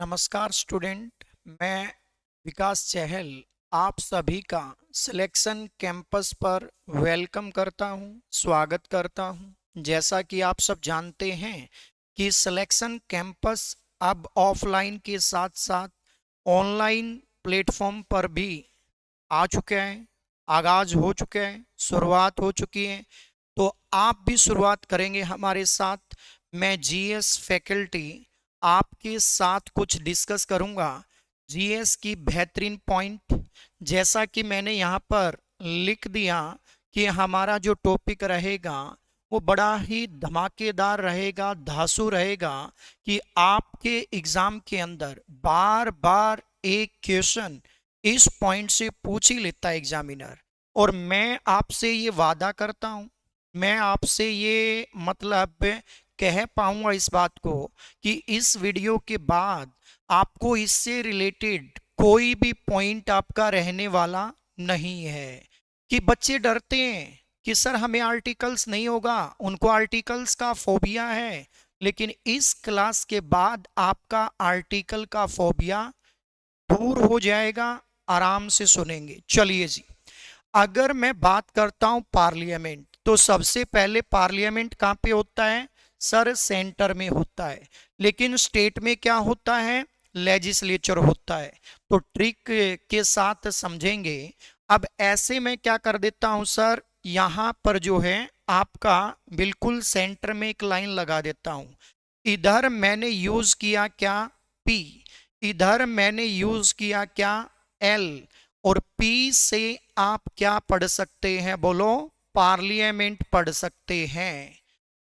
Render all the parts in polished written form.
नमस्कार स्टूडेंट। मैं विकास चहल आप सभी का सिलेक्शन कैंपस पर वेलकम करता हूं, स्वागत करता हूं। जैसा कि आप सब जानते हैं कि सिलेक्शन कैंपस अब ऑफलाइन के साथ साथ ऑनलाइन प्लेटफॉर्म पर भी आ चुके हैं, आगाज हो चुके हैं, शुरुआत हो चुकी है। तो आप भी शुरुआत करेंगे हमारे साथ। मैं जीएस फैकल्टी आपके साथ कुछ डिस्कस करूंगा, जीएस की बेहतरीन पॉइंट। जैसा कि मैंने यहाँ पर लिख दिया कि हमारा जो टॉपिक रहेगा वो बड़ा ही धमाकेदार रहेगा, धांसू रहेगा कि आपके एग्जाम के अंदर बार बार एक क्वेश्चन इस पॉइंट से पूछ ही लेता है एग्जामिनर। और मैं आपसे ये वादा करता हूँ, मैं आपसे ये कह पाऊंगा इस बात को कि इस वीडियो के बाद आपको इससे रिलेटेड कोई भी पॉइंट आपका रहने वाला नहीं है। कि बच्चे डरते हैं कि सर हमें आर्टिकल्स नहीं होगा, उनको आर्टिकल्स का फोबिया है। लेकिन इस क्लास के बाद आपका आर्टिकल का फोबिया दूर हो जाएगा, आराम से सुनेंगे। चलिए जी, अगर मैं बात करता हूं पार्लियामेंट, तो सबसे पहले पार्लियामेंट कहाँ पे होता है सर? सेंटर में होता है। लेकिन स्टेट में क्या होता है? लेजिस्लेचर होता है। तो ट्रिक के साथ समझेंगे। अब ऐसे में क्या कर देता हूं सर, यहां पर जो है आपका बिल्कुल सेंटर में एक लाइन लगा देता हूं। इधर मैंने यूज किया क्या? पी। इधर मैंने यूज किया क्या? एल। और पी से आप क्या पढ़ सकते हैं बोलो? पार्लियामेंट पढ़ सकते हैं।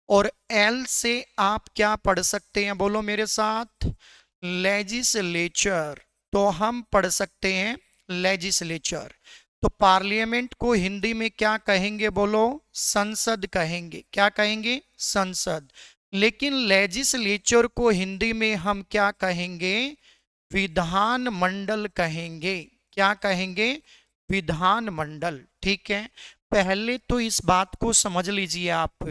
और एल से आप क्या पढ़ सकते हैं बोलो मेरे साथ? लेजिस्लेचर। तो हम पढ़ सकते हैं लेजिस्लेचर। तो पार्लियामेंट को हिंदी में क्या कहेंगे बोलो? संसद कहेंगे। क्या कहेंगे? संसद। लेकिन लेजिस्लेचर को हिंदी में हम क्या कहेंगे? विधान मंडल कहेंगे। क्या कहेंगे? विधान मंडल। ठीक है। पहले तो इस बात को समझ लीजिए आप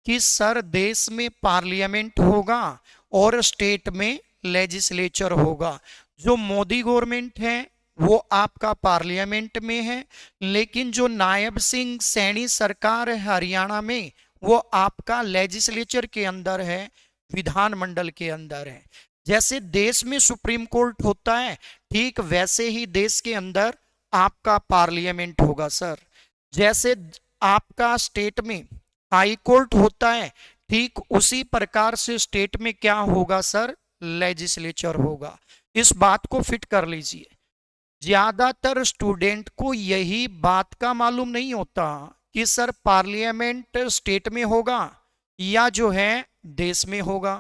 कि सर देश में पार्लियामेंट होगा और स्टेट में लेजिस्लेचर होगा। जो मोदी गवर्नमेंट है वो आपका पार्लियामेंट में है, लेकिन जो नायब सिंह सैनी सरकार है हरियाणा में, वो आपका लेजिस्लेचर के अंदर है, विधानमंडल के अंदर है। जैसे देश में सुप्रीम कोर्ट होता है, ठीक वैसे ही देश के अंदर आपका पार्लियामेंट होगा सर। जैसे आपका स्टेट में हाई कोर्ट होता है, ठीक उसी प्रकार से स्टेट में क्या होगा सर? लेजिस्लेचर होगा। इस बात को फिट कर लीजिए। ज्यादातर स्टूडेंट को यही बात का मालूम नहीं होता कि सर पार्लियामेंट स्टेट में होगा या जो है देश में होगा।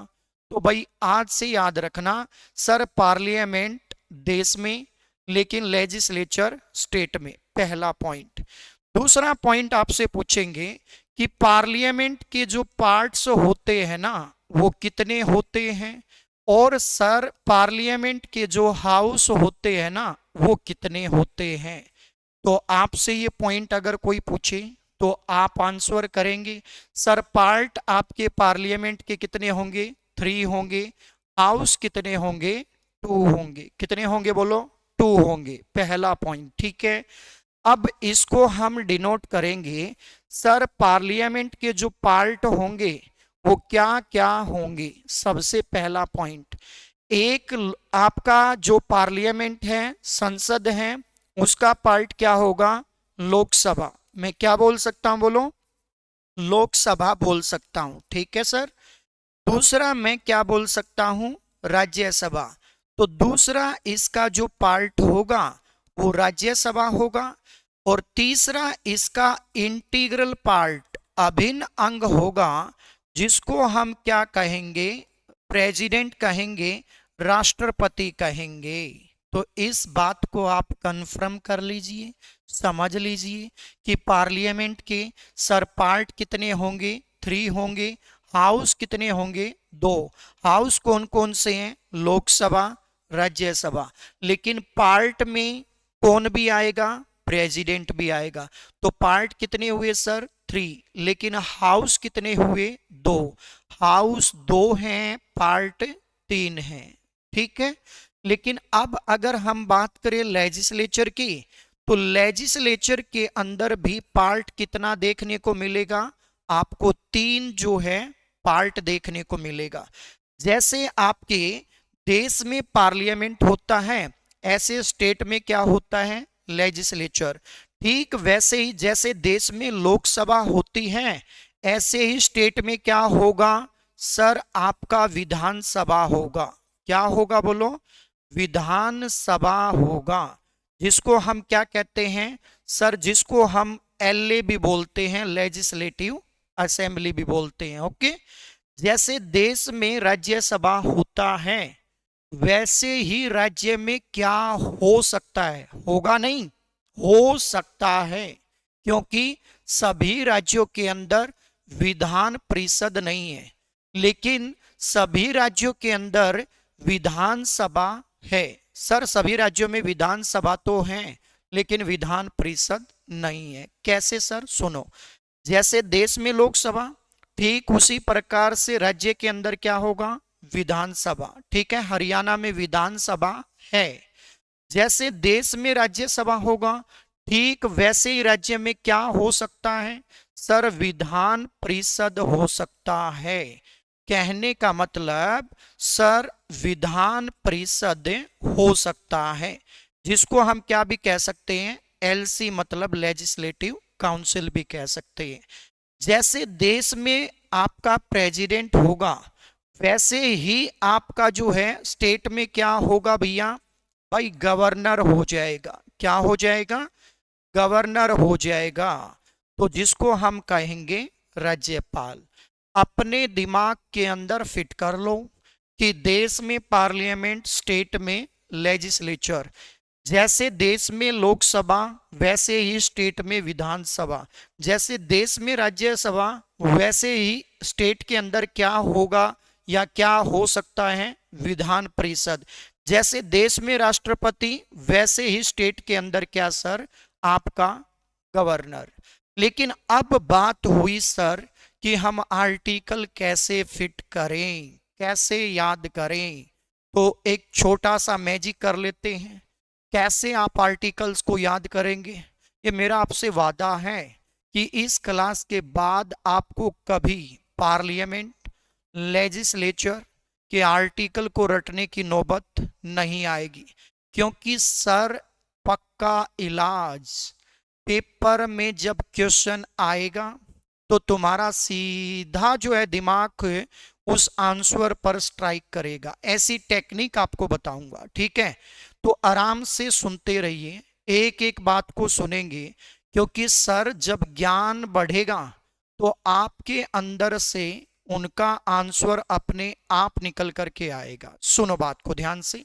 तो भाई आज से याद रखना, सर पार्लियामेंट देश में लेकिन लेजिस्लेचर स्टेट में। पहला पॉइंट। दूसरा पॉइंट आपसे पूछेंगे कि पार्लियामेंट के जो पार्ट्स होते हैं ना, वो कितने होते हैं? और सर पार्लियामेंट के जो हाउस होते हैं ना, वो कितने होते हैं? तो आपसे ये पॉइंट अगर कोई पूछे तो आप आंसर करेंगे सर पार्ट आपके पार्लियामेंट के कितने होंगे? 3 होंगे। हाउस कितने होंगे? 2 होंगे। कितने होंगे बोलो? 2 होंगे। पहला पॉइंट। ठीक है। अब इसको हम डिनोट करेंगे, सर पार्लियामेंट के जो पार्ट होंगे वो क्या क्या होंगे? सबसे पहला पॉइंट, एक आपका जो पार्लियामेंट है, संसद है, उसका पार्ट क्या होगा? लोकसभा। मैं क्या बोल सकता हूं बोलो? लोकसभा बोल सकता हूं। ठीक है सर। दूसरा मैं क्या बोल सकता हूं? राज्यसभा। तो दूसरा इसका जो पार्ट होगा वो राज्यसभा होगा। और तीसरा इसका इंटीग्रल पार्ट, अभिन्न अंग होगा, जिसको हम क्या कहेंगे? प्रेसिडेंट कहेंगे, राष्ट्रपति कहेंगे। तो इस बात को आप कंफर्म कर लीजिए, समझ लीजिए कि पार्लियामेंट के सर पार्ट कितने होंगे? 3 होंगे। हाउस कितने होंगे? 2। हाउस कौन कौन से हैं? लोकसभा, राज्यसभा। लेकिन पार्ट में कौन भी आएगा? प्रेसिडेंट भी आएगा। तो पार्ट कितने हुए सर? 3। लेकिन हाउस कितने हुए? 2। हाउस 2 हैं, पार्ट 3 हैं। ठीक है। लेकिन अब अगर हम बात करें लेजिस्लेचर की, तो लेजिस्लेचर के अंदर भी पार्ट कितना देखने को मिलेगा, आपको 3 जो है पार्ट देखने को मिलेगा। जैसे आपके देश में पार्लियामेंट होता है, ऐसे स्टेट में क्या होता है, लेजिस्लेचर। ठीक वैसे ही जैसे देश में लोकसभा होती है, ऐसे ही स्टेट में क्या होगा सर, आपका विधानसभा होगा। क्या होगा बोलो, विधानसभा होगा। जिसको हम क्या कहते हैं सर, जिसको हम एलए भी बोलते हैं, लेजिस्लेटिव असेंबली भी बोलते हैं। ओके, जैसे देश में राज्यसभा होता है, वैसे ही राज्य में क्या हो सकता है, होगा नहीं, हो सकता है, क्योंकि सभी राज्यों के अंदर विधान परिषद नहीं है, लेकिन सभी राज्यों के अंदर विधानसभा है। सर सभी राज्यों में विधानसभा तो है, लेकिन विधान परिषद नहीं है। कैसे सर, सुनो, जैसे देश में लोकसभा, ठीक उसी प्रकार से राज्य के अंदर क्या होगा, विधानसभा। ठीक है, हरियाणा में विधानसभा है। जैसे देश में राज्यसभा होगा, ठीक वैसे ही राज्य में क्या हो सकता है सर, विधान परिषद हो सकता है। कहने का मतलब सर, विधान परिषद हो सकता है, जिसको हम क्या भी कह सकते हैं, एलसी मतलब लेजिस्लेटिव काउंसिल भी कह सकते हैं। जैसे देश में आपका प्रेसिडेंट होगा, वैसे ही आपका जो है स्टेट में क्या होगा भैया, भाई गवर्नर हो जाएगा। क्या हो जाएगा, गवर्नर हो जाएगा। तो जिसको हम कहेंगे राज्यपाल। अपने दिमाग के अंदर फिट कर लो कि देश में पार्लियामेंट, स्टेट में लेजिस्लेचर। जैसे देश में लोकसभा, वैसे ही स्टेट में विधानसभा। जैसे देश में राज्यसभा, वैसे ही स्टेट के अंदर क्या होगा या क्या हो सकता है, विधान परिषद। जैसे देश में राष्ट्रपति, वैसे ही स्टेट के अंदर क्या सर, आपका गवर्नर। लेकिन अब बात हुई सर कि हम आर्टिकल कैसे फिट करें, कैसे याद करें। तो एक छोटा सा मैजिक कर लेते हैं। कैसे आप आर्टिकल्स को याद करेंगे, ये मेरा आपसे वादा है कि इस क्लास के बाद आपको कभी पार्लियामेंट, लेजिस्लेचर के आर्टिकल को रटने की नौबत नहीं आएगी। क्योंकि सर पक्का इलाज, पेपर में जब क्वेश्चन आएगा तो तुम्हारा सीधा जो है दिमाग उस आंसर पर स्ट्राइक करेगा। ऐसी टेक्निक आपको बताऊंगा, ठीक है। तो आराम से सुनते रहिए, एक एक बात को सुनेंगे, क्योंकि सर जब ज्ञान बढ़ेगा तो आपके अंदर से उनका आंसर अपने आप निकल करके आएगा। सुनो बात को ध्यान से।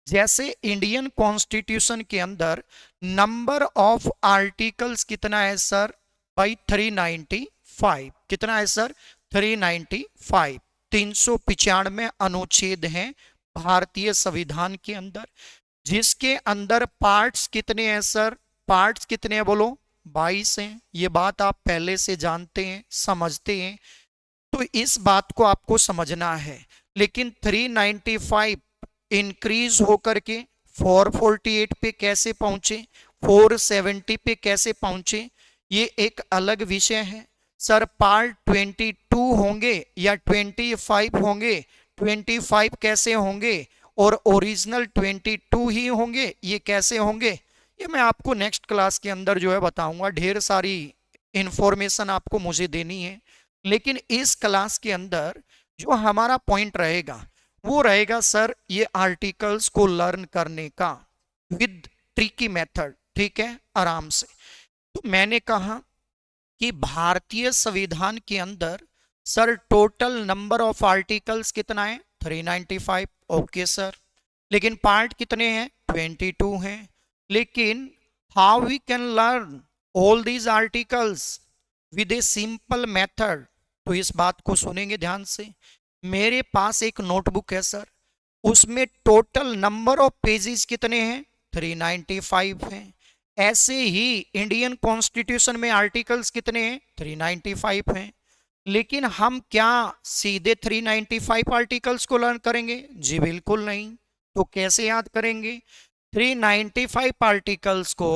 जैसे इंडियन कॉन्स्टिट्यूशन के अंदर नंबर ऑफ आर्टिकल्स कितना है सर, भाई 395। कितना है सर, 395। 395 अनुच्छेद हैं भारतीय संविधान के अंदर, जिसके अंदर पार्ट्स कितने हैं सर, पार्ट्स कितने हैं बोलो, 22 हैं। ये बात आप पहले से जानते हैं, समझते हैं, तो इस बात को आपको समझना है। लेकिन 395 इंक्रीज होकर के 448 पे कैसे पहुंचे, 470 पे कैसे पहुंचे, ये एक अलग विषय है। सर पार्ट 22 होंगे या 25 होंगे, 25 कैसे होंगे और ओरिजिनल 22 ही होंगे, ये कैसे होंगे, ये मैं आपको नेक्स्ट क्लास के अंदर जो है बताऊंगा। ढेर सारी इंफॉर्मेशन आपको मुझे देनी है, लेकिन इस क्लास के अंदर जो हमारा पॉइंट रहेगा वो रहेगा सर, ये आर्टिकल्स को लर्न करने का विद ट्रिकी मेथड, ठीक है, आराम से। तो मैंने कहा कि भारतीय संविधान के अंदर sir total number of articles कितना है, 395। ओके सर, लेकिन पार्ट कितने हैं, 22 हैं। लेकिन how we can learn all these articles with a simple method, तो इस बात को सुनेंगे ध्यान से। मेरे पास एक नोटबुक है सर, उसमें टोटल नंबर ऑफ पेजेस कितने हैं, 395 हैं। ऐसे ही इंडियन कॉन्स्टिट्यूशन में आर्टिकल्स कितने हैं, 395 हैं। लेकिन हम क्या सीधे 395 आर्टिकल्स को लर्न करेंगे, जी बिल्कुल नहीं। तो कैसे याद करेंगे? 395 आर्टिकल्स को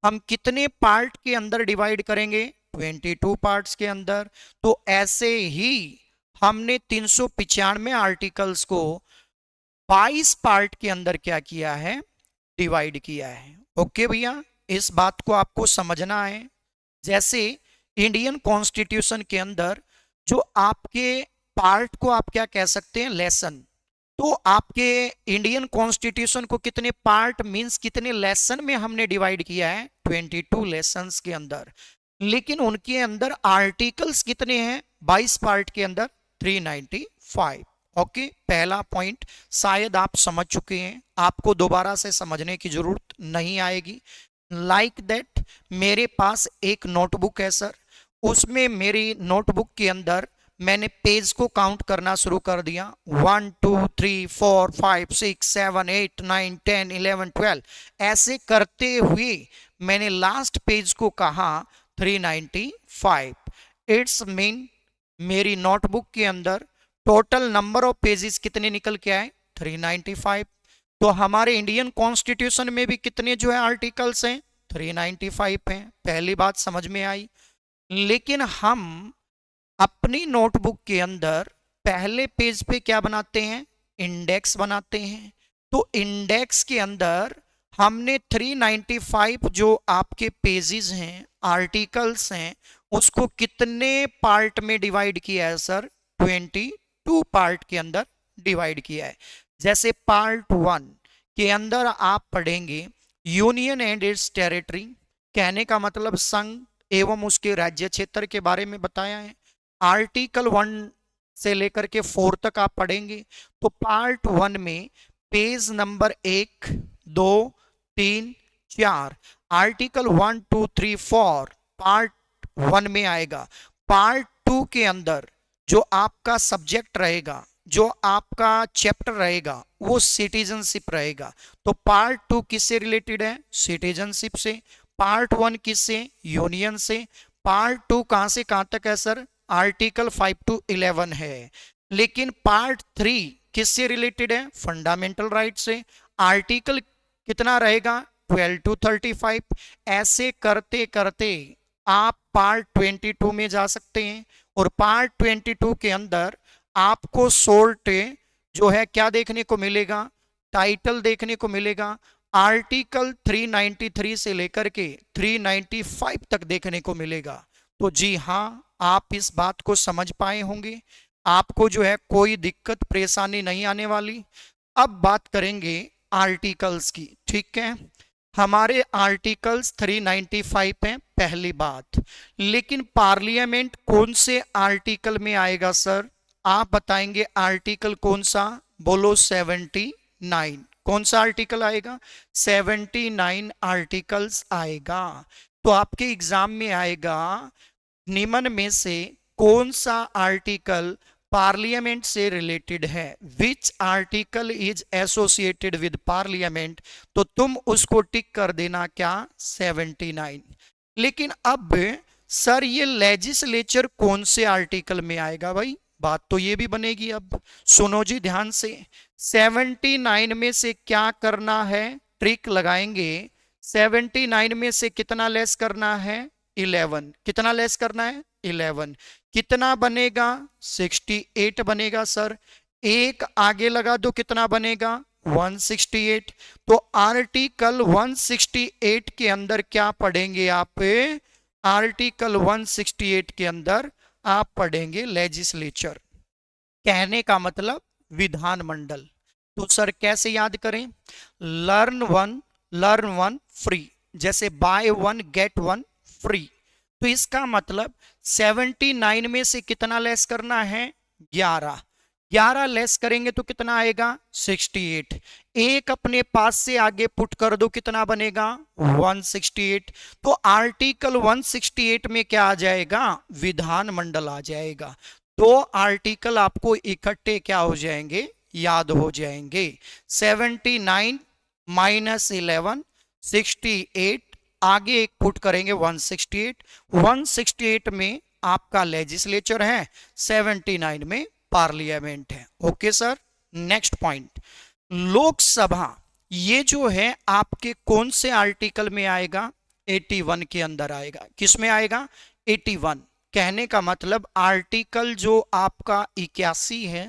हम कितने पार्ट के अंदर डिवाइड करेंगे? 22 पार्ट्स के अंदर। तो ऐसे ही हमने 395 आर्टिकल्स को 22 पार्ट के अंदर क्या किया है? डिवाइड किया है। ओके भैया, इस बात को आपको समझना है। जैसे इंडियन कॉन्स्टिट्यूशन के अंदर जो आपके पार्ट को आप क्या कह सकते हैं? लेसन। तो आपके इंडियन कॉन्स्टिट्यूशन को कितने पार्ट मींस कितने लेसन में हमने डिवाइड किया है? 22 लेसन्स के अंदर। लेकिन उनके अंदर आर्टिकल्स कितने हैं? 22 पार्ट के अंदर 395। ओके, पहला पॉइंट शायद आप समझ चुके हैं, आपको दोबारा से समझने की जरूरत नहीं आएगी। लाइक दैट मेरे पास एक नोटबुक है सर, उसमें मेरी नोटबुक के अंदर मैंने पेज को काउंट करना शुरू कर दिया। 1 2 3 4 5 6 7 8 9 10 11 12 ऐसे करते हुए मैंने लास्ट पेज को कहा 395। इट्स मीन मेरी नोटबुक के अंदर टोटल नंबर ऑफ पेजेस कितने निकल के आए? 395। तो हमारे इंडियन कॉन्स्टिट्यूशन में भी कितने जो है आर्टिकल्स हैं? 395 हैं। पहली बात समझ में आई। लेकिन हम अपनी नोटबुक के अंदर पहले पेज पे क्या बनाते हैं? इंडेक्स बनाते हैं। तो इंडेक्स के अंदर हमने 395 जो आपके पेजेस हैं, आर्टिकल्स हैं, उसको कितने पार्ट में डिवाइड किया है सर? 22 पार्ट के अंदर डिवाइड किया है। जैसे पार्ट 1 के अंदर आप पढ़ेंगे यूनियन एंड इट्स टेरिटरी, कहने का मतलब संघ एवं उसके राज्य क्षेत्र के बारे में बताया है। आर्टिकल 1 से लेकर के 4 तक आप पढ़ेंगे। तो पार्ट 1 में पेज नंबर 1 2 3 4 आर्टिकल 1 2 3 4 पार्ट 1 में आएगा। पार्ट 2 के अंदर जो आपका सब्जेक्ट रहेगा, जो आपका चैप्टर रहेगा, वो सिटीजनशिप रहेगा। तो पार्ट 2 किससे रिलेटेड है? सिटीजनशिप से। पार्ट 1 किससे? यूनियन से। पार्ट 2 कहां से कहां तक है सर? आर्टिकल 5 to 11 है। लेकिन पार्ट 3 किससे रिलेटेड है? फंडामेंटल राइट से। आर्टिकल कितना रहेगा? 12 to 35। ऐसे करते करते आप पार्ट 22 में जा सकते हैं। और पार्ट 22 के अंदर आपको शॉर्ट जो है क्या देखने को मिलेगा? टाइटल देखने को मिलेगा। आर्टिकल 393 से लेकर के 395 तक देखने को मिलेगा। तो जी हाँ, आप इस बात को समझ पाए होंगे, आपको जो है कोई दिक्कत परेशानी नहीं आने वाली। अब बात करेंगे आर्टिकल्स की। ठीक है, हमारे आर्टिकल्स 395 हैं, पहली बात। लेकिन पार्लियामेंट कौन से आर्टिकल में आएगा सर? आप बताएंगे आर्टिकल कौन सा? बोलो 79। कौन सा आर्टिकल आएगा? 79 आर्टिकल्स आएगा। तो आपके एग्जाम में आएगा निम्न में से कौन सा आर्टिकल पार्लियामेंट से रिलेटेड है? Which article is associated with parliament. तो तुम उसको टिक कर देना क्या? 79। लेकिन अब सर ये लेजिस्लेचर कौन से आर्टिकल में आएगा? भाई बात तो ये भी बनेगी। अब सुनो जी ध्यान से, 79 में से क्या करना है? ट्रिक लगाएंगे। 79 में से कितना लेस करना है? 11। कितना लेस करना है? 11। कितना बनेगा? 68 बनेगा सर। एक आगे लगा दो, कितना बनेगा? 168। तो आर्टिकल 168 के अंदर क्या पढ़ेंगे आप? आर्टिकल 168 के अंदर आप पढ़ेंगे लेजिस्लेचर, कहने का मतलब विधानमंडल। तो सर कैसे याद करें? लर्न वन फ्री, जैसे by one get one free. तो इसका मतलब 79 में से कितना लेस करना है? 11। 11 लेस करेंगे तो कितना आएगा? 68। एक अपने पास से आगे पुट कर दो, कितना बनेगा? 168। तो आर्टिकल 168 में क्या आ जाएगा? विधानमंडल आ जाएगा। दो आर्टिकल आपको इकट्ठे क्या हो जाएंगे? याद हो जाएंगे। 79 माइनस 11 68, आगे एक पुट करेंगे 168। 168 में आपका लेजिस्लेचर है, 79 में पार्लियामेंट है। Okay sir, next point, Lok Sabha ये जो है आपके कौन से आर्टिकल में आएगा? 81 के अंदर आएगा। किस में आएगा? 81। कहने का मतलब आर्टिकल जो आपका 81 है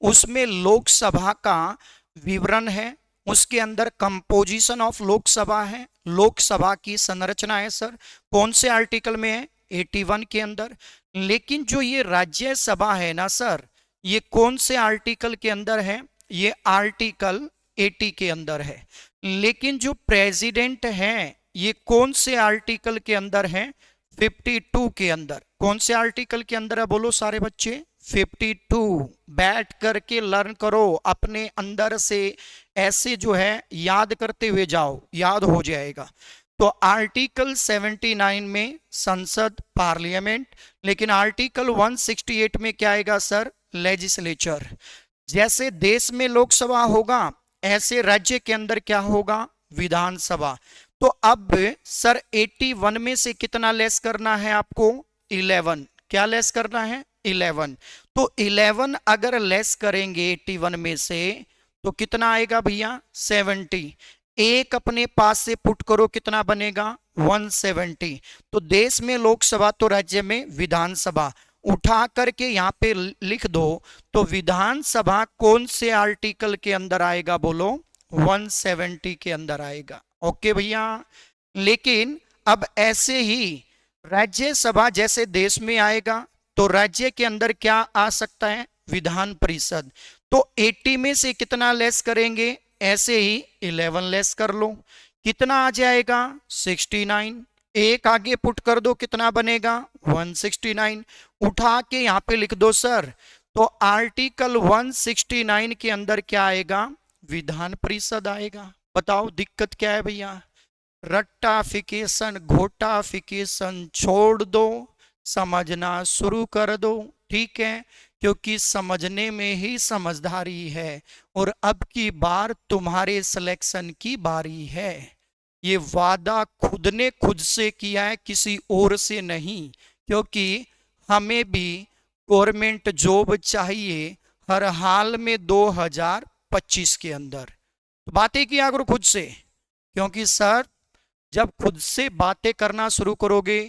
उसमें लोकसभा का विवरण है, उसके अंदर कंपोजिशन ऑफ लोकसभा है, लोकसभा की संरचना है। सर कौन से आर्टिकल में है? 81 के अंदर। लेकिन जो ये राज्यसभा है ना सर, ये कौन से आर्टिकल के अंदर है? ये आर्टिकल 80 के अंदर है। लेकिन जो प्रेसिडेंट है ये कौन से आर्टिकल के अंदर है? 52 के अंदर। कौन से आर्टिकल के अंदर है बोलो सारे बच्चे? 52। बैठ करके लर्न करो, अपने अंदर से ऐसे जो है याद करते हुए जाओ, याद हो जाएगा। तो आर्टिकल 79 में संसद, पार्लियामेंट, लेकिन आर्टिकल 168 में क्या आएगा सर? लेजिस्लेचर। जैसे देश में लोकसभा होगा ऐसे राज्य के अंदर क्या होगा? विधानसभा। तो अब सर 81 में से कितना लेस करना है आपको? 11। क्या लेस करना है? 11। तो 11 अगर लेस करेंगे 81 में से तो कितना आएगा भैया? 70। एक अपने पास से पुट करो, कितना बनेगा? 170। तो देश में लोकसभा तो राज्य में विधानसभा। उठा करके यहां पे लिख दो तो विधानसभा कौन से आर्टिकल के अंदर आएगा बोलो? 170 के अंदर आएगा। ओके भैया। लेकिन अब ऐसे ही राज्यसभा जैसे देश में आएगा तो राज्य के अंदर क्या आ सकता है? विधान परिषद। तो 80 में से कितना लेस करेंगे? ऐसे ही 11 लेस कर लो, कितना आ जाएगा? 69। एक आगे पुट कर दो, कितना बनेगा? 169। उठा के यहां पे लिख दो सर। तो आर्टिकल 169 के अंदर क्या आएगा? विधान परिषद आएगा। बताओ दिक्कत क्या है भैया? रट्टाफिकेशन, घोटाफिकेशन छोड़ दो, समझना शुरू कर दो। ठीक है, क्योंकि समझने में ही समझदारी है। और अब की बार तुम्हारे सिलेक्शन की बारी है। ये वादा खुद ने खुद से किया है, किसी और से नहीं, क्योंकि हमें भी गवर्नमेंट जॉब चाहिए हर हाल में 2025 के अंदर। तो बातें किया करो खुद से, क्योंकि सर जब खुद से बातें करना शुरू करोगे,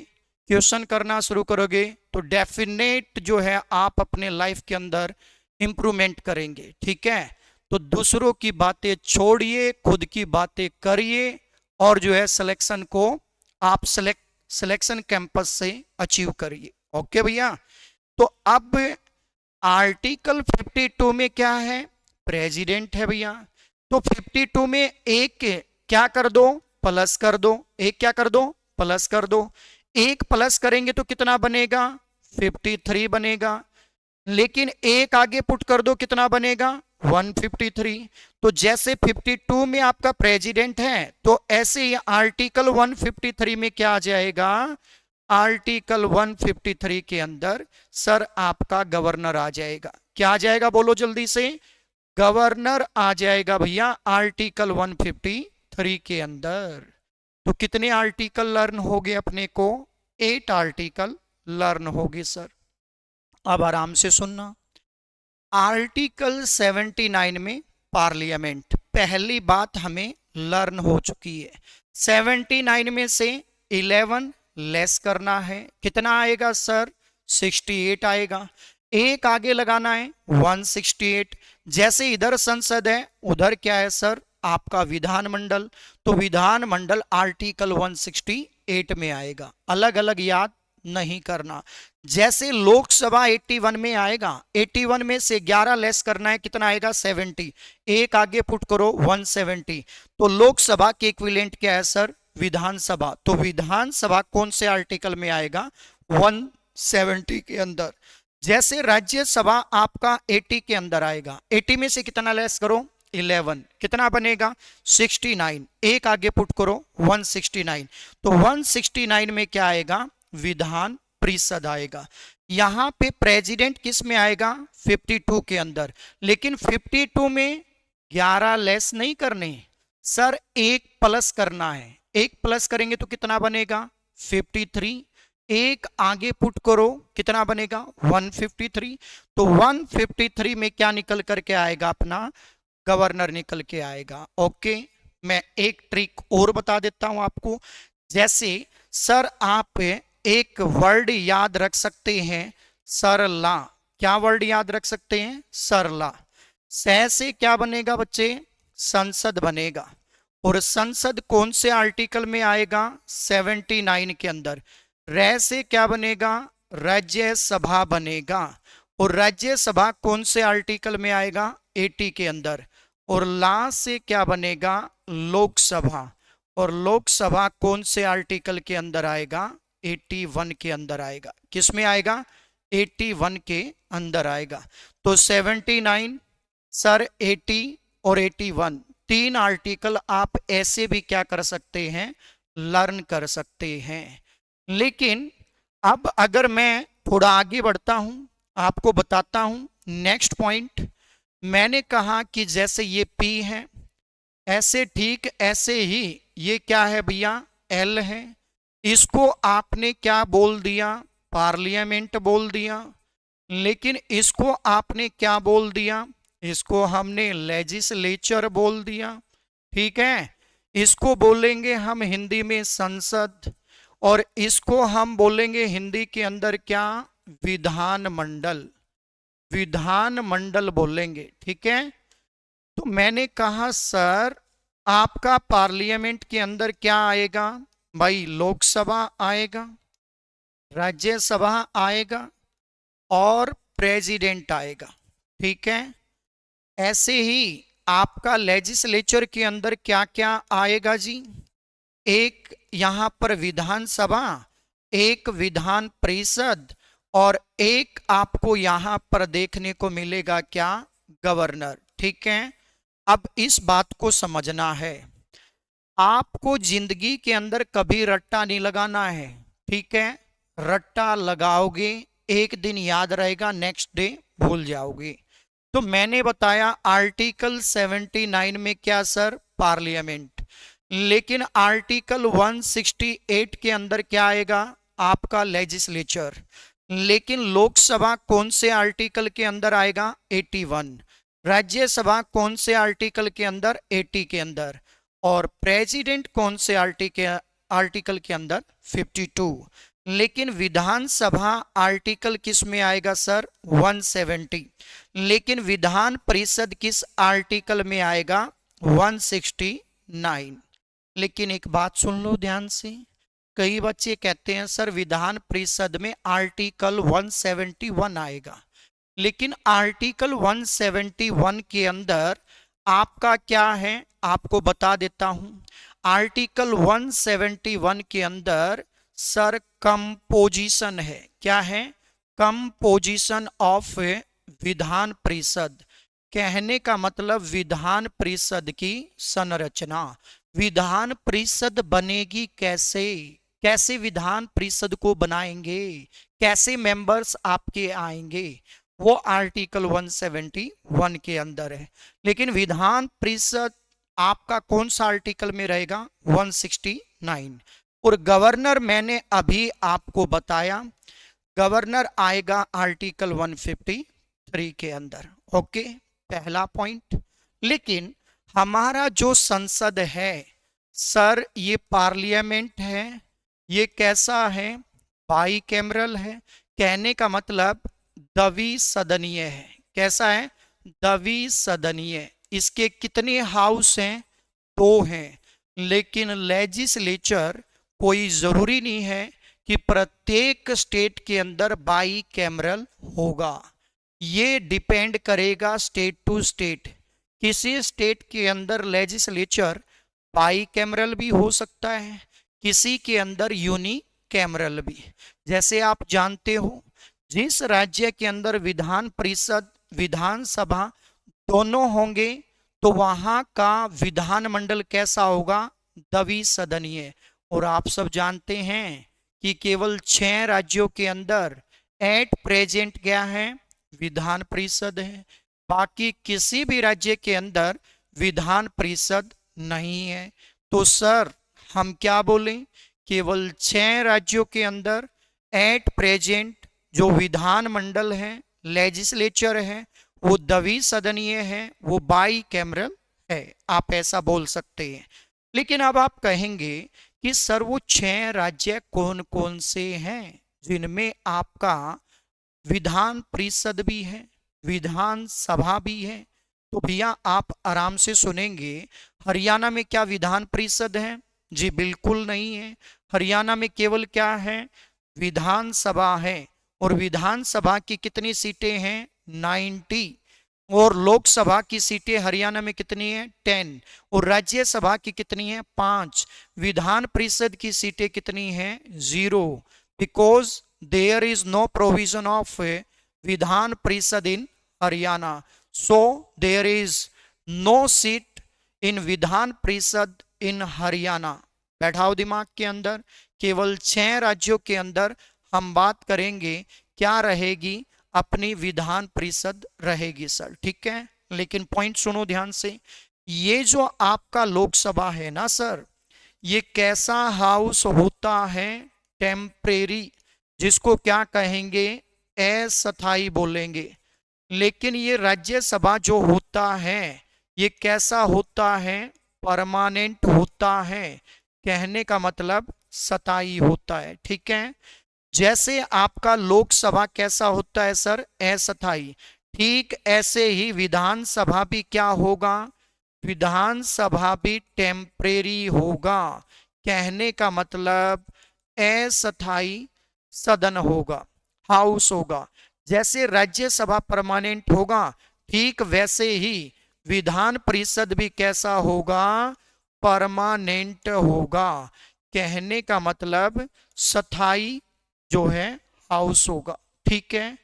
क्वेश्चन करना शुरू करोगे तो डेफिनेट जो है आप अपने लाइफ के अंदर इंप्रूवमेंट करेंगे। ठीक है, तो दूसरों की बातें छोड़िए, खुद की बातें करिए और जो है सिलेक्शन को आप सिलेक्शन कैंपस से अचीव करिए। ओके भैया। तो अब आर्टिकल 52 में क्या है? प्रेसिडेंट है भैया। तो 52 में एक क्या कर दो? प्लस कर दो। एक क्या कर दो? प्लस कर दो। एक प्लस करेंगे तो कितना बनेगा? 53 बनेगा। लेकिन एक आगे पुट कर दो, कितना बनेगा? 153। तो जैसे 52 में आपका प्रेसिडेंट है तो ऐसे ही आर्टिकल 153 में क्या आ जाएगा? आर्टिकल 153 के अंदर सर आपका गवर्नर आ जाएगा। क्या आ जाएगा बोलो जल्दी से? गवर्नर आ जाएगा भैया आर्टिकल 153 के अंदर। तो कितने आर्टिकल लर्न हो गए अपने को? 8 आर्टिकल लर्न हो गए सर। अब आराम से सुनना। आर्टिकल 79 में पार्लियामेंट, पहली बात हमें लर्न हो चुकी है। 79 में से 11 लेस करना है, कितना आएगा सर? 68 आएगा। एक आगे लगाना है 168। जैसे इधर संसद है उधर क्या है सर? आपका विधानमंडल। तो विधानमंडल आर्टिकल 168 में आएगा। अलग अलग याद नहीं करना। जैसे लोकसभा 81 में आएगा, 81 में से 11 लेस करना है, कितना आएगा? 70। एक आगे पुट करो 170। तो लोकसभा के इक्विवेलेंट क्या है सर? विधानसभा। तो विधानसभा कौन से आर्टिकल में आएगा? 170 के अंदर। जैसे राज्यसभा आपका 80 के अंदर आएगा, 80 में से कितना लेस करो? 11। कितना बनेगा? 69। एक आगे पुट करो 169। तो 169 में क्या आएगा? विधान परिषद आएगा। यहां पे प्रेसिडेंट किस में आएगा? 52 के अंदर। लेकिन 52 में 11 लेस नहीं करने सर, एक प्लस करना है। एक प्लस करेंगे तो कितना बनेगा? 53। एक आगे पुट करो, कितना बनेगा? 153। तो 153 में क्या निकल करके आएगा अपना? गवर्नर निकल के आएगा। ओके, मैं एक ट्रिक और बता देता हूं आपको। जैसे सर आप एक वर्ड याद रख सकते हैं, सरला। क्या वर्ड याद रख सकते हैं? सरला। सह से क्या बनेगा बच्चे? संसद बनेगा। और संसद कौन से आर्टिकल में आएगा? 79 के अंदर। रह से क्या बनेगा? राज्यसभा बनेगा। और राज्यसभा कौन से आर्टिकल में आएगा? 80 के अंदर। और ला से क्या बनेगा? लोकसभा। और लोकसभा कौन से आर्टिकल के अंदर आएगा? 81 के अंदर आएगा। किस में आएगा? 81 के अंदर आएगा। तो 79 सर, 80 और 81, तीन आर्टिकल आप ऐसे भी क्या कर सकते हैं? लर्न कर सकते हैं। लेकिन अब अगर मैं थोड़ा आगे बढ़ता हूं, आपको बताता हूं नेक्स्ट पॉइंट। मैंने कहा कि जैसे ये P है, ऐसे ठीक ऐसे ही ये क्या है भैया? L है। इसको आपने क्या बोल दिया? पार्लियामेंट बोल दिया। लेकिन इसको आपने क्या बोल दिया? इसको हमने लेजिस्लेचर बोल दिया। ठीक है, इसको बोलेंगे हम हिंदी में संसद, और इसको हम बोलेंगे हिंदी के अंदर क्या? विधानमंडल। विधानमंडल बोलेंगे। ठीक है, तो मैंने कहा सर आपका पार्लियामेंट के अंदर क्या आएगा? भाई लोकसभा आएगा, राज्यसभा आएगा और प्रेसिडेंट आएगा। ठीक है, ऐसे ही आपका लेजिस्लेचर के अंदर क्या क्या आएगा जी? एक यहां पर विधानसभा, एक विधान परिषद, और एक आपको यहां पर देखने को मिलेगा क्या? गवर्नर। ठीक है, अब इस बात को समझना है, आपको जिंदगी के अंदर कभी रट्टा नहीं लगाना है। ठीक है, रट्टा लगाओगे एक दिन याद रहेगा, नेक्स्ट डे भूल जाओगे। तो मैंने बताया आर्टिकल 79 में क्या सर? पार्लियामेंट। लेकिन आर्टिकल 168 के अंदर क्या आएगा? आपका लेजिस्लेचर। लेकिन लोकसभा कौन से आर्टिकल के अंदर आएगा? 81। राज्यसभा कौन से आर्टिकल के अंदर? 80 के अंदर। और प्रेसिडेंट कौन से आर्टिकल के अंदर? 52। लेकिन विधानसभा आर्टिकल किस में आएगा सर? 170। लेकिन विधान परिषद किस आर्टिकल में आएगा? 169। लेकिन एक बात सुन लो ध्यान से, कई बच्चे कहते हैं सर विधान परिषद में आर्टिकल 171 आएगा। लेकिन आर्टिकल 171 के अंदर आपका क्या है? आपको बता देता हूं। आर्टिकल 171 के अंदर सर कंपोजिशन है। क्या है? Composition of Vidhan Parishad. कहने का मतलब विधान परिषद की संरचना। विधान परिषद बनेगी कैसे? कैसे विधान परिषद को बनाएंगे? कैसे मेंबर्स आपके आएंगे? वो आर्टिकल 171 के अंदर है। लेकिन विधान परिषद आपका कौन सा आर्टिकल में रहेगा? 169। और गवर्नर मैंने अभी आपको बताया, गवर्नर आएगा आर्टिकल 153 के अंदर। ओके, पहला पॉइंट। लेकिन हमारा जो संसद है सर, ये पार्लियामेंट है, ये कैसा है? बाई कैमरल है। कहने का मतलब द्विसदनीय है। कैसा है? द्विसदनीय। इसके कितने हाउस हैं? 2 हैं। लेकिन लेजिस्लेचर कोई जरूरी नहीं है कि प्रत्येक स्टेट के अंदर बाई कैमरल होगा। ये डिपेंड करेगा स्टेट टू स्टेट। किसी स्टेट के अंदर लेजिस्लेचर बाई कैमरल भी हो सकता है, किसी के अंदर यूनी कैमरल भी। जैसे आप जानते हो, जिस राज्य के अंदर विधान परिषद विधानसभा दोनों होंगे तो वहां का विधानमंडल कैसा होगा? द्विसदनीय। और आप सब जानते हैं कि केवल 6 राज्यों के अंदर एट प्रेजेंट क्या है? विधान परिषद है। बाकी किसी भी राज्य के अंदर विधान परिषद नहीं है। तो सर हम क्या बोलें? केवल 6 राज्यों के अंदर एट प्रेजेंट जो विधानमंडल है, लेजिस्लेचर है, वो द्विसदनीय है, वो बाई कैमरल है, आप ऐसा बोल सकते हैं। लेकिन अब आप कहेंगे कि सर वो 6 राज्य कौन कौन से हैं जिनमें आपका विधान परिषद भी है, विधान सभा भी है? तो भैया आप आराम से सुनेंगे। हरियाणा में क्या विधान परिषद है? जी बिल्कुल नहीं है। हरियाणा में केवल क्या है? विधान सभा है। और विधान सभा की कितनी सीटें हैं? 90। और लोकसभा की सीटें हरियाणा में कितनी है? 10। और राज्यसभा की कितनी है? 5। विधान परिषद की सीटें कितनी हैं? 0। Because there is no provision of Vidhan Parishad in Haryana. So there is no seat in Vidhan Parishad in Haryana. बैठाओ दिमाग के अंदर, केवल 6 राज्यों के अंदर हम बात करेंगे क्या रहेगी? अपनी विधान परिषद रहेगी सर, ठीक है। लेकिन पॉइंट सुनो ध्यान से, ये जो आपका लोकसभा है ना सर, ये कैसा हाउस होता है? टेम्परेरी, जिसको क्या कहेंगे? अस्थाई बोलेंगे। लेकिन ये राज्यसभा जो होता है ये कैसा होता है? परमानेंट होता है। कहने का मतलब स्थायी होता है, ठीक है। जैसे आपका लोकसभा कैसा होता है सर? अस्थाई। ठीक ऐसे ही विधानसभा भी क्या होगा? विधानसभा भी टेम्परेरी होगा। कहने का मतलब अस्थाई सदन होगा, हाउस होगा। जैसे राज्यसभा परमानेंट होगा, ठीक वैसे ही विधान परिषद भी कैसा होगा? परमानेंट होगा। कहने का मतलब स्थायी जो है हाउस होगा, ठीक है।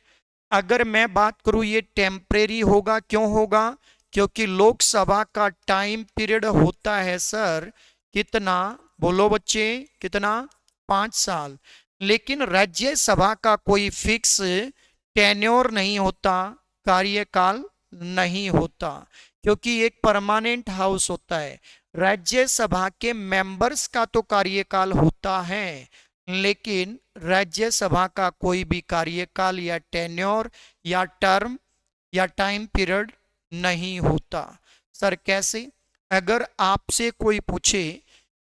अगर मैं बात करूं ये टेम्परेरी होगा, क्यों होगा? क्योंकि लोकसभा का टाइम पीरियड होता है सर कितना? बोलो बच्चे, कितना? 5 साल। लेकिन राज्यसभा का कोई फिक्स टेन्योर नहीं होता, कार्यकाल नहीं होता, क्योंकि एक परमानेंट हाउस होता है। राज्यसभा के मेंबर्स का तो कार्यकाल होता है, लेकिन राज्यसभा का कोई भी कार्यकाल या टेन्योर या टर्म या टाइम पीरियड नहीं होता। सर कैसे? अगर आपसे कोई पूछे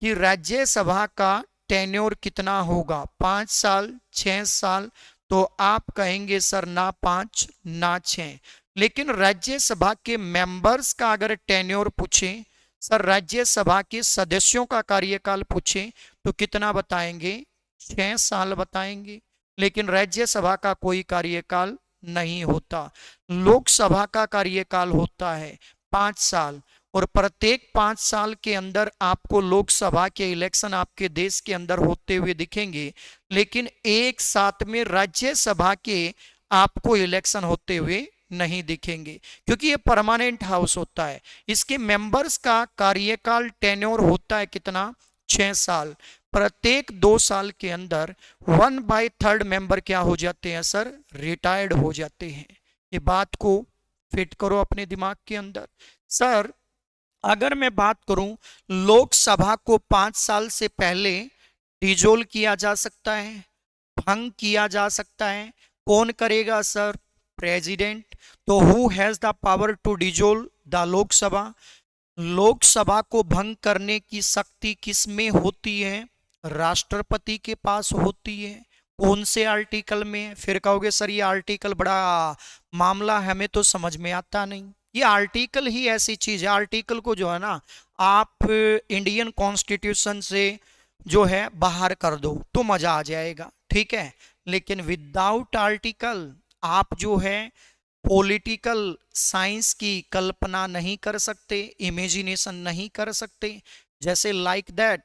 कि राज्यसभा का टेन्योर कितना होगा, 5 साल 6 साल, तो आप कहेंगे सर ना 5 ना 6। लेकिन राज्यसभा के मेंबर्स का अगर टेन्योर पूछे, सर राज्यसभा के सदस्यों का कार्यकाल पूछे, तो कितना बताएंगे? 6 साल बताएंगे। लेकिन राज्यसभा का कोई कार्यकाल नहीं होता। लोकसभा का कार्यकाल होता है 5 साल, और प्रत्येक 5 साल के अंदर आपको लोकसभा के इलेक्शन आपके देश के अंदर होते हुए दिखेंगे, लेकिन एक साथ में राज्यसभा के आपको इलेक्शन होते हुए नहीं दिखेंगे, क्योंकि ये परमानेंट हाउस होता है। इसके मेंबर्स का कार्यकाल टेन्योर होता है कितना? 6 साल। प्रत्येक 2 साल के अंदर 1/3 मेंबर क्या हो जाते हैं सर? रिटायर्ड हो जाते हैं। ये बात को फिट करो अपने दिमाग के अंदर। सर अगर मैं बात करूं, लोकसभा को 5 साल से पहले डिजोल किया जा सकता है, भंग किया जा सकता है। कौन करेगा सर? प्रेसिडेंट। तो who has the power to dissolve the Lok Sabha? Lok Sabha को भंग करने की शक्ति किस में होती है? राष्ट्रपति के पास होती है। कौन से आर्टिकल में? फिर कहोगे सर ये आर्टिकल बड़ा मामला है, हमें तो समझ में आता नहीं। ये आर्टिकल ही ऐसी चीज है, आर्टिकल को जो है ना आप इंडियन कॉन्स्टिट्यूशन से जो है बाहर कर दो तो मजा आ जाएगा, ठीक है। लेकिन विदाउट आर्टिकल आप जो है पॉलिटिकल साइंस की कल्पना नहीं कर सकते, इमेजिनेशन नहीं कर सकते। जैसे लाइक दैट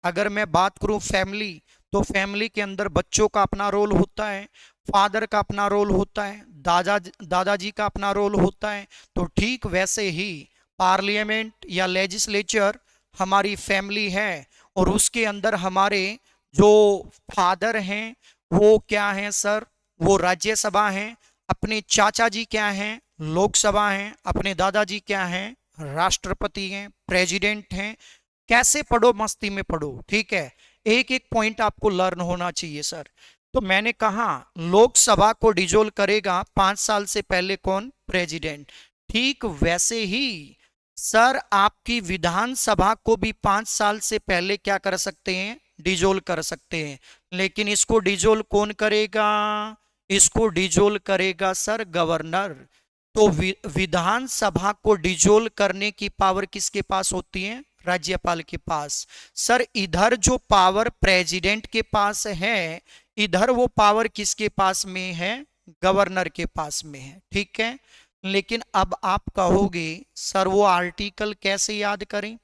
अगर मैं बात करूं फैमिली, तो फैमिली के अंदर बच्चों का अपना रोल होता है, फादर का अपना रोल होता है, दादाजी का अपना रोल होता है। तो ठीक वैसे ही पार्लियामेंट या लेजिस्लेचर हमारी फैमिली है, और उसके अंदर हमारे जो फादर हैं वो क्या हैं सर? वो राज्यसभा हैं। अपने चाचा जी क्या हैं? लोकसभा हैं। अपने दादाजी क्या हैं? राष्ट्रपति हैं, प्रेसिडेंट हैं। कैसे पढ़ो, मस्ती में पढ़ो, ठीक है। एक एक पॉइंट आपको लर्न होना चाहिए सर। तो मैंने कहा लोकसभा को डिजोल्व करेगा 5 साल से पहले कौन? प्रेसिडेंट। ठीक वैसे ही सर आपकी विधानसभा को भी 5 साल से पहले क्या कर सकते हैं, डिजोल्व कर सकते हैं। लेकिन इसको डिजोल्व कौन करेगा, इसको डिजोल्व करेगा सर गवर्नर। तो विधानसभा को डिजोल्व करने की पावर किसके पास होती है, राज्यपाल के पास। सर इधर जो पावर प्रेसिडेंट के पास है, इधर वो पावर किसके पास में है, गवर्नर के पास में है। ठीक है, लेकिन अब आप कहोगे सर वो आर्टिकल कैसे याद करें।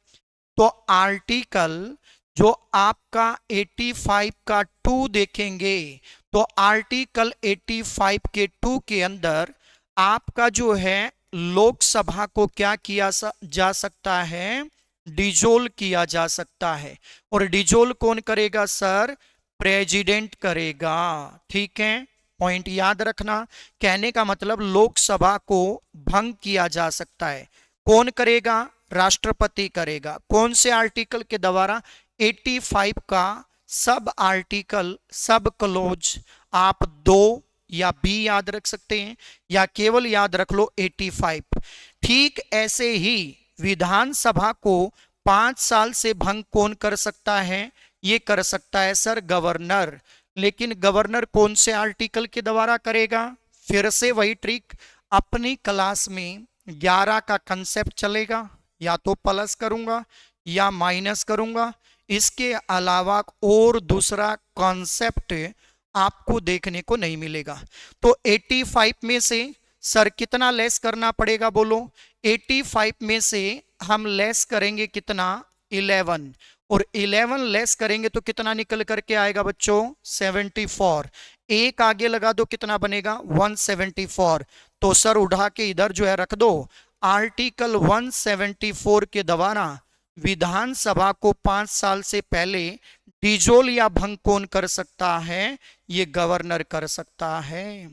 तो आर्टिकल जो आपका 85 का 2 देखेंगे, तो आर्टिकल 85 के 2 के अंदर आपका जो है लोकसभा को क्या किया जा सकता है, डिजोल्व किया जा सकता है। और डिजोल्व कौन करेगा सर, प्रेसिडेंट करेगा। ठीक है, पॉइंट याद रखना। कहने का मतलब लोकसभा को भंग किया जा सकता है। कौन करेगा, राष्ट्रपति करेगा। कौन से आर्टिकल के द्वारा, 85 का सब आर्टिकल, सब क्लोज। आप 2 या बी याद रख सकते हैं या केवल याद रख लो 85। ठीक ऐसे ही विधानसभा को 5 साल से भंग कौन कर सकता है, ये कर सकता है सर गवर्नर। लेकिन गवर्नर कौन से आर्टिकल के द्वारा करेगा, फिर से वही ट्रिक। अपनी क्लास में 11 का कंसेप्ट चलेगा, या तो प्लस करूंगा या माइनस करूंगा। इसके अलावा और दूसरा कॉन्सेप्ट आपको देखने को नहीं मिलेगा। तो 85 में से सर कितना लेस करना पड़ेगा, बोलो। 85 में से हम लेस करेंगे कितना, 11। और 11 लेस करेंगे तो कितना निकल करके आएगा बच्चों, 74। एक आगे लगा दो, कितना बनेगा, 174। तो सर उठा के इधर जो है रख दो। आर्टिकल 174 के द्वारा विधानसभा को 5 साल से पहले डिजोल्व या भंग कौन कर सकता है, ये गवर्नर कर सकता है।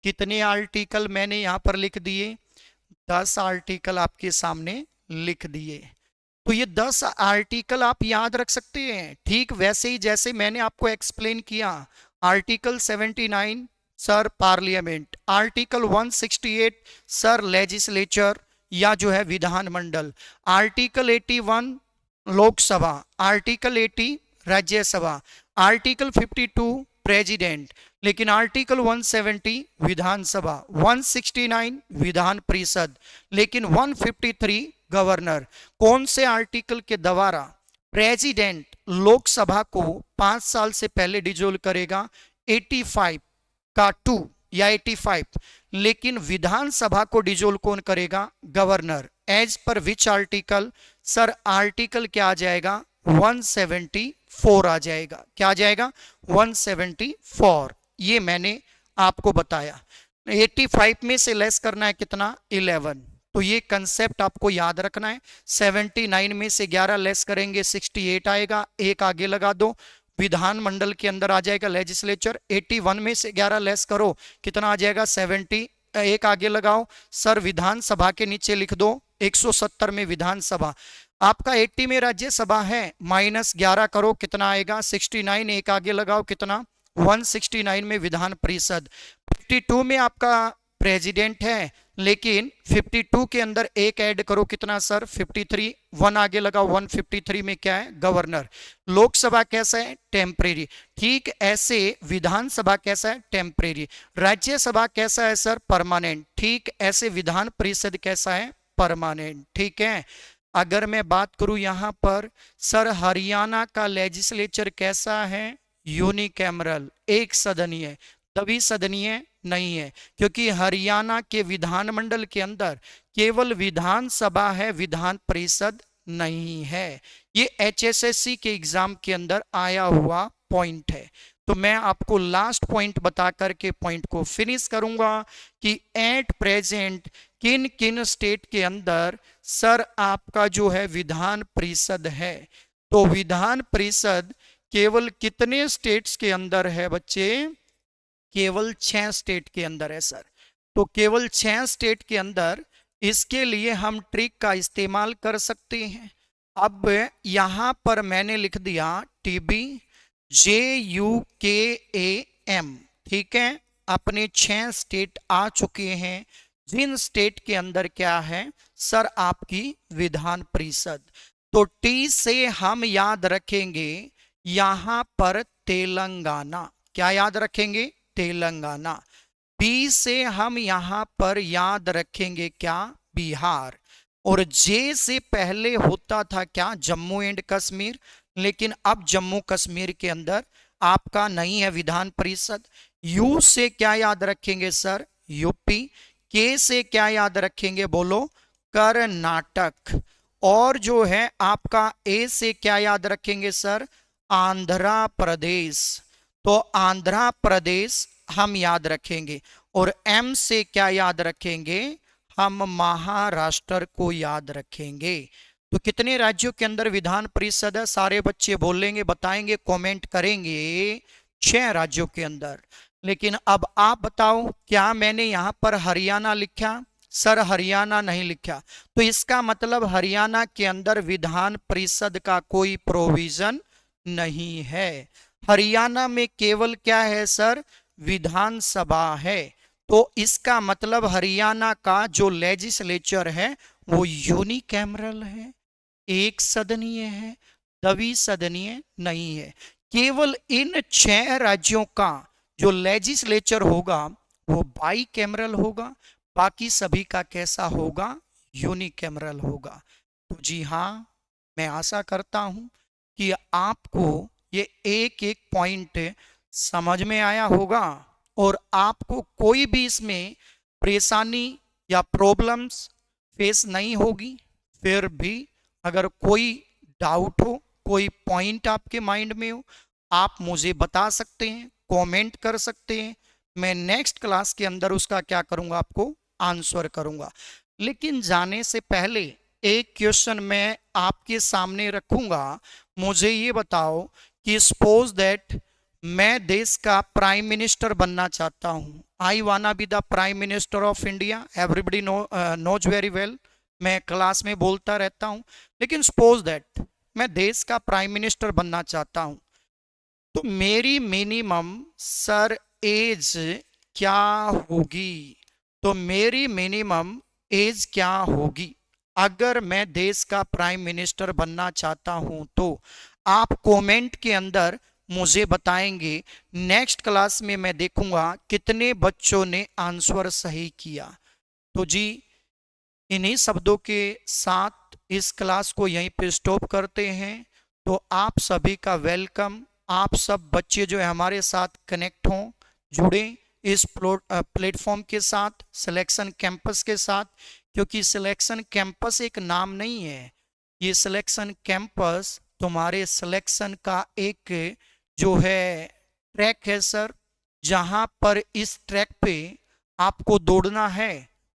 कितने आर्टिकल मैंने यहां पर लिख दिए, 10 आर्टिकल आपके सामने लिख दिए। तो ये 10 आर्टिकल आप याद रख सकते हैं। ठीक वैसे ही जैसे मैंने आपको एक्सप्लेन किया, article 79 sir parliament, article 168 sir legislature या जो है विधानमंडल, article 81 Lok Sabha, article 80 Rajya Sabha, article 52 president, लेकिन आर्टिकल 170 विधानसभा, 169 विधान परिषद, लेकिन 153 गवर्नर। कौन से आर्टिकल के द्वारा प्रेसिडेंट लोकसभा को 5 साल से पहले डिजोल्व करेगा, 85 का 2 या 85। लेकिन विधानसभा को डिजोल्व कौन करेगा, governor. As per which article, sir article क्या आ जाएगा, 174 आ जाएगा। क्या आ जाएगा, 174। ये मैंने आपको बताया। 85 में से लेस करना है कितना, 11। तो ये कंसेप्ट आपको याद रखना है। 79 में से 11 लेस करेंगे 68 आएगा, एक आगे लगा दो, विधानमंडल के अंदर आ जाएगा लेजिस्लेचर। 81 में से 11 लेस करो, कितना आ जाएगा, 70, एक आगे लगाओ। सर विधानसभा के नीचे लिख दो 170 में विधानसभा। आपका 80 में राज्यसभा है, माइनस 11 करो, कितना आएगा, 69, एक आगे लगाओ, कितना, 169 में विधान परिषद। 52 में आपका प्रेसिडेंट है, लेकिन 52 के अंदर एक ऐड करो, कितना सर, 53, 1 आगे लगाओ, 153 में क्या है, गवर्नर। लोकसभा कैसा है, टेम्परेरी। ठीक ऐसे विधानसभा कैसा है, टेम्परेरी। राज्यसभा कैसा है सर, परमानेंट। ठीक ऐसे विधान परिषद कैसा है, परमानेंट। ठीक है, अगर मैं बात करूं यहां पर सर हरियाणा का लेजिस्लेचर कैसा है, यूनिकैमरल, एक सदनीय। द्विसदनीय नहीं है, क्योंकि हरियाणा के विधानमंडल के अंदर केवल विधानसभा है, विधान परिषद नहीं है। ये HSSC के एग्जाम के अंदर आया हुआ पॉइंट है। तो मैं आपको लास्ट पॉइंट बता करके पॉइंट को फिनिश करूंगा कि एट प्रेजेंट किन किन स्टेट के अंदर सर आपका जो है विधान परिषद है। तो विधान परिषद केवल कितने स्टेट्स के अंदर है बच्चे, केवल 6 स्टेट के अंदर है सर। तो केवल 6 स्टेट के अंदर, इसके लिए हम ट्रिक का इस्तेमाल कर सकते हैं। अब यहां पर मैंने लिख दिया TB JUKAM। ठीक है, अपने 6 स्टेट आ चुके हैं जिन स्टेट के अंदर क्या है सर आपकी विधान परिषद। तो टी से हम याद रखेंगे यहां पर तेलंगाना, क्या याद रखेंगे तेलंगाना। बी से हम यहां पर याद रखेंगे क्या बिहार। और जे से पहले होता था क्या जम्मू एंड कश्मीर, लेकिन अब जम्मू कश्मीर के अंदर आपका नहीं है विधान परिषद। यू से क्या याद रखेंगे सर यूपी। के से क्या याद रखेंगे बोलो कर्नाटक। और जो है आपका ए से क्या याद रखेंगे सर आंध्र प्रदेश। तो आंध्र प्रदेश हम याद रखेंगे। और एम से क्या याद रखेंगे हम महाराष्ट्र को याद रखेंगे। तो कितने राज्यों के अंदर विधान परिषद है सारे बच्चे बोलेंगे बताएंगे कमेंट करेंगे 6 राज्यों के अंदर। लेकिन अब आप बताओ क्या मैंने यहां पर हरियाणा लिखा सर हरियाणा नहीं लिखा। तो इसका मतलब हरियाणा के अंदर विधान परिषद का कोई प्रोविजन नहीं है। हरियाणा में केवल क्या है सर विधानसभा है। तो इसका मतलब हरियाणा का जो लेजिस्लेचर है वो यूनिकैमरल है, एक सदनीय है, द्विसदनीय नहीं है। केवल इन 6 राज्यों का जो लेजिस्लेचर होगा वो बाई कैमरल होगा, बाकी सभी का कैसा होगा यूनिकैमरल होगा। तो जी हाँ मैं आशा करता हूं कि आपको ये एक एक पॉइंट समझ में आया होगा और आपको कोई भी इसमें परेशानी या प्रॉब्लम्स फेस नहीं होगी। फिर भी अगर कोई डाउट हो कोई पॉइंट आपके माइंड में हो आप मुझे बता सकते हैं कमेंट कर सकते हैं। मैं नेक्स्ट क्लास के अंदर उसका क्या करूंगा आपको आंसर करूंगा। लेकिन जाने से पहले एक क्वेश्चन मैं आपके सामने रखूंगा। मुझे ये बताओ कि सपोज दैट मैं देश का प्राइम मिनिस्टर बनना चाहता हूं। I wanna be the prime minister of India. Everybody knows very well मैं क्लास में बोलता रहता हूं। लेकिन सपोज दैट मैं देश का प्राइम मिनिस्टर बनना चाहता हूं तो मेरी मिनिमम सर एज क्या होगी। तो मेरी मिनिमम एज क्या होगी अगर मैं देश का प्राइम मिनिस्टर बनना चाहता हूं। तो आप कमेंट के अंदर मुझे बताएंगे। नेक्स्ट क्लास में मैं देखूंगा कितने बच्चों ने आंसर सही किया। तो जी इन्हीं शब्दों के साथ इस क्लास को यहीं पे स्टॉप करते हैं। तो आप सभी का वेलकम। आप सब बच्चे जो है हमारे साथ कनेक्ट हों जुड़े इस प्लेटफॉर्म के साथ सिलेक्शन कैंपस के साथ। क्योंकि सिलेक्शन कैंपस एक नाम नहीं है, ये सिलेक्शन कैंपस तुम्हारे सिलेक्शन का एक जो है ट्रैक है सर। जहां पर इस ट्रैक पे आपको दौड़ना है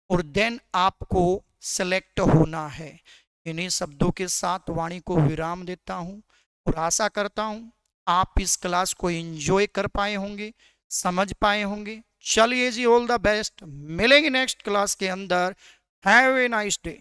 और देन आपको सेलेक्ट होना है। इन्हीं शब्दों के साथ वाणी को विराम देता हूं और आशा करता हूं आप इस क्लास को एंजॉय कर पाए होंगे समझ पाए होंगे। चलिए जी ऑल द बेस्ट, मिलेंगे नेक्स्ट क्लास के अंदर। Have a nice day.